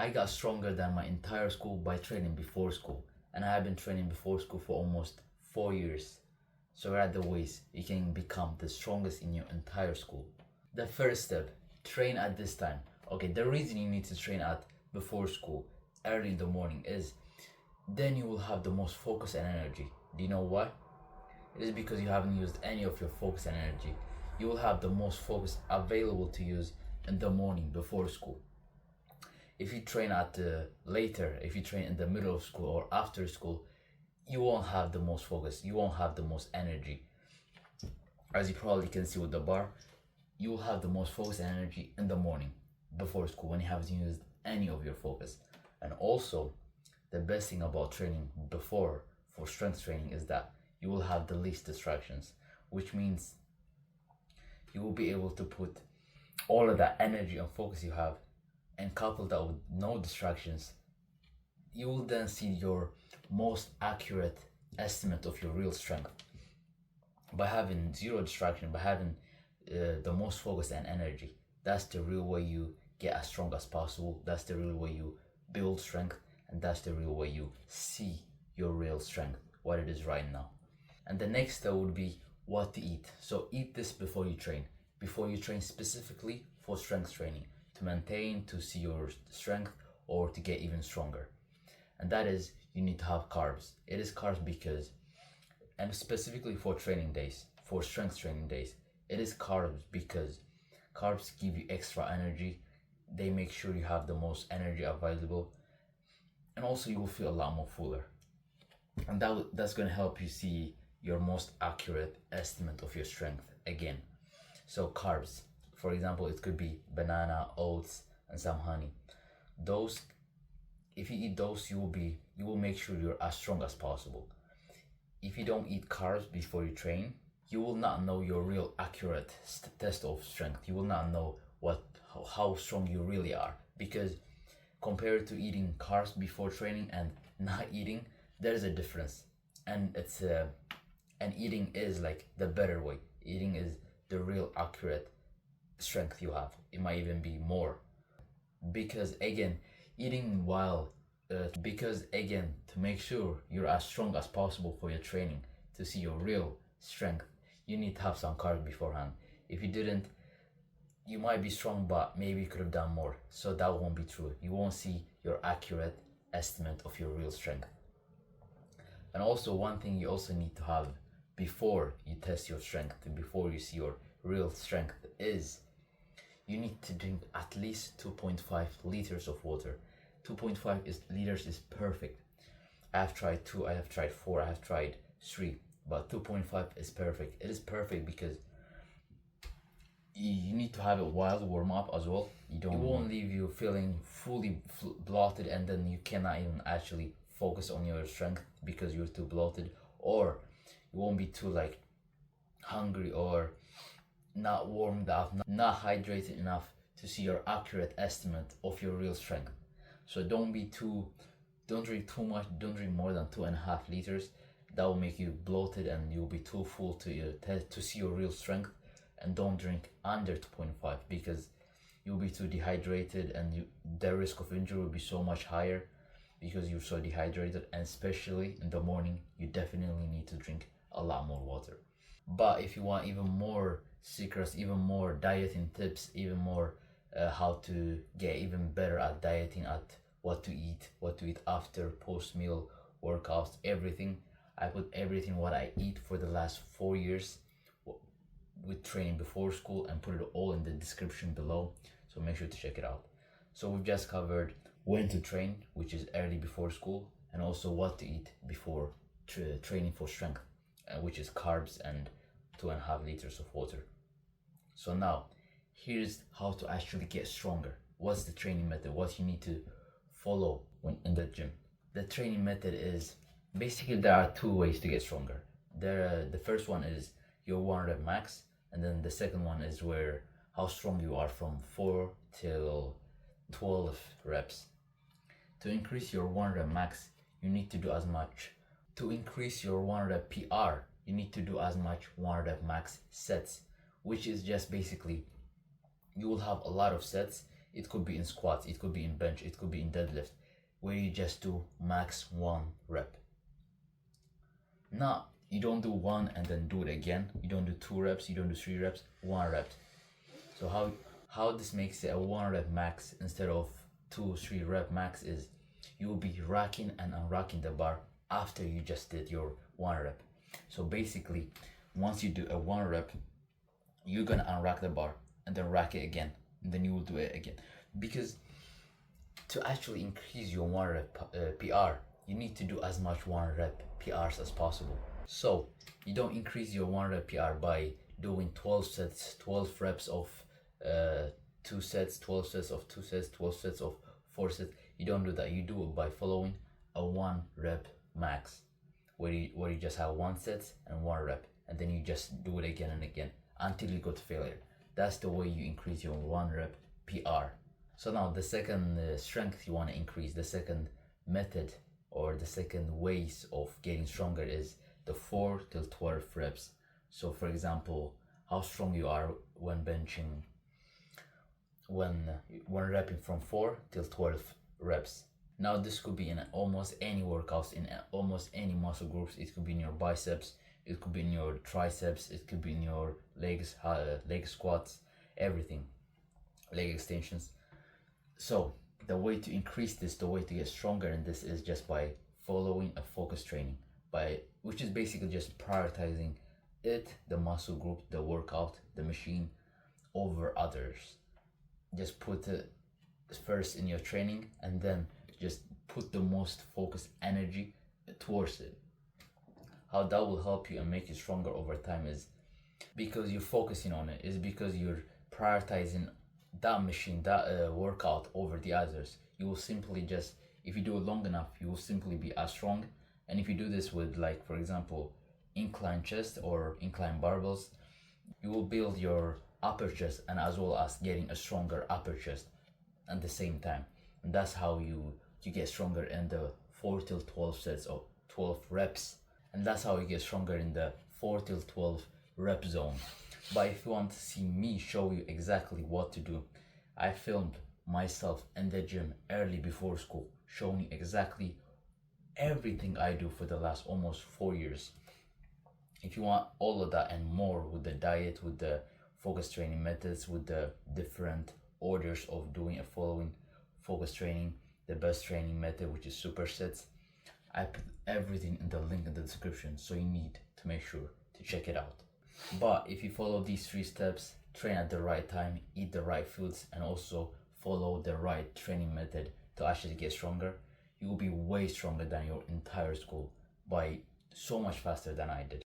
I got stronger than my entire school by training before school, and I have been training before school for almost 4 years. So right the ways you can become the strongest in your entire school. The first step, train at this time. Okay, the reason you need to train at before school, early in the morning, is then you will have the most focus and energy. Do you know why? It is because you haven't used any of your focus and energy. You will have the most focus available to use in the morning before school. If you train at later, if you train in the middle of school or after school, you won't have the most focus. You won't have the most energy. As you probably can see with the bar, you will have the most focus and energy in the morning before school when you haven't used any of your focus. And also, the best thing about training before for strength training is that you will have the least distractions, which means you will be able to put all of that energy and focus you have and couple that with no distractions. You will then see your most accurate estimate of your real strength by having zero distraction, by having the most focus and energy. That's the real way you get as strong as possible. That's the real way you build strength, and that's the real way you see your real strength, what it is right now. And the next step would be what to eat. So eat this before you train specifically for strength training, to maintain, to see your strength, or to get even stronger. And that is, you need to have carbs. It is carbs because, and specifically for training days, for strength training days, it is carbs because carbs give you extra energy. They make sure you have the most energy available, and also you will feel a lot more fuller. And that's going to help you see your most accurate estimate of your strength again. So carbs, for example, it could be banana, oats, and some honey. Those, if you eat those, you will make sure you're as strong as possible. If you don't eat carbs before you train, you will not know your real accurate test of strength. You will not know how strong you really are, because compared to eating carbs before training and not eating, there's a difference. And eating is like the better way. Eating is the real accurate strength you have. It might even be more, because again, eating while because again, to make sure you're as strong as possible for your training, to see your real strength, you need to have some carbs beforehand. If you didn't, you might be strong, but maybe you could have done more. So that won't be true. You won't see your accurate estimate of your real strength. And also, one thing you also need to have before you test your strength, before you see your real strength, is you need to drink at least 2.5 liters of water. 2.5 liters is perfect. I have tried 2, I have tried 4, I have tried 3, but 2.5 is perfect. It is perfect because you need to have it while warm up as well. It won't leave you feeling fully bloated, and then you cannot even actually focus on your strength because you're too bloated, or you won't be too like hungry or not warmed up, not hydrated enough to see your accurate estimate of your real strength. So don't drink too much, don't drink more than 2.5 liters. That will make you bloated and you'll be too full to see your real strength. And don't drink under 2.5 because you'll be too dehydrated, and the risk of injury will be so much higher because you're so dehydrated. And especially in the morning, you definitely need to drink a lot more water. But if you want even more secrets, even more dieting tips, even more how to get even better at dieting, at what to eat after, post meal, workouts, everything. I put everything what I eat for the last 4 years with training before school, and put it all in the description below, so make sure to check it out. So we've just covered when to train, which is early before school, and also what to eat before training for strength, which is carbs and 2.5 liters of water. So now here's how to actually get stronger. What's the training method, what you need to follow when in the gym. The training method is basically, there are 2 ways to get stronger. The first one is your 1 rep max, and then the second one is where how strong you are from 4 till 12 reps. To increase your 1 rep max, you need to do as much. To increase your 1 rep PR, you need to do as much 1 rep max sets, which is just basically you will have a lot of sets It could be in squats, it could be in bench, it could be in deadlift, where you just do max 1 rep. Now, you don't do one and then do it again. You don't do 2 reps, you don't do 3 reps, 1 rep. So how this makes it a 1 rep max instead of 2-3 rep max is you will be racking and unracking the bar after you just did your 1 rep. So basically, once you do a 1 rep, you're gonna unrack the bar and then rack it again, and then you will do it again. Because to actually increase your 1 rep PR, you need to do as much 1 rep PRs as possible. So you don't increase your 1 rep PR by doing 12 sets, 12 reps of 2 sets, 12 sets of 2 sets, 12 sets of 4 sets. You don't do that. You do it by following a 1 rep max, where you just have 1 set and 1 rep, and then you just do it again and again until you go to failure. That's the way you increase your 1 rep PR. So now the second strength you want to increase, the second method or the second ways of getting stronger is the 4 till 12 reps. So for example, how strong you are when benching, when repping from 4 till 12 reps. Now this could be in almost any workouts, in almost any muscle groups. It could be in your biceps, it could be in your triceps, it could be in your legs, leg squats, everything, leg extensions. So the way to increase this, the way to get stronger in this is just by following a focus training, which is basically just prioritizing the muscle group, the workout, the machine over others. Just put it first in your training and then just put the most focused energy towards it. How that will help you and make you stronger over time is because you're focusing on it, is because you're prioritizing that machine, that workout over the others. You will simply just, if you do it long enough, you will simply be as strong. And if you do this with, like, for example, incline chest or incline barbells, you will build your upper chest and as well as getting a stronger upper chest at the same time. And that's how you get stronger in the 4 till 12 sets of 12 reps. And that's how you get stronger in the 4 till 12 rep zone. But if you want to see me show you exactly what to do, I filmed myself in the gym early before school, showing you exactly everything I do for the last almost 4 years. If you want all of that and more with the diet, with the focus training methods, with the different orders of doing and following focus training, the best training method, which is supersets, I put everything in the link in the description, so you need to make sure to check it out. But if you follow these 3 steps, train at the right time, eat the right foods, and also follow the right training method to actually get stronger, you will be way stronger than your entire school by so much faster than I did.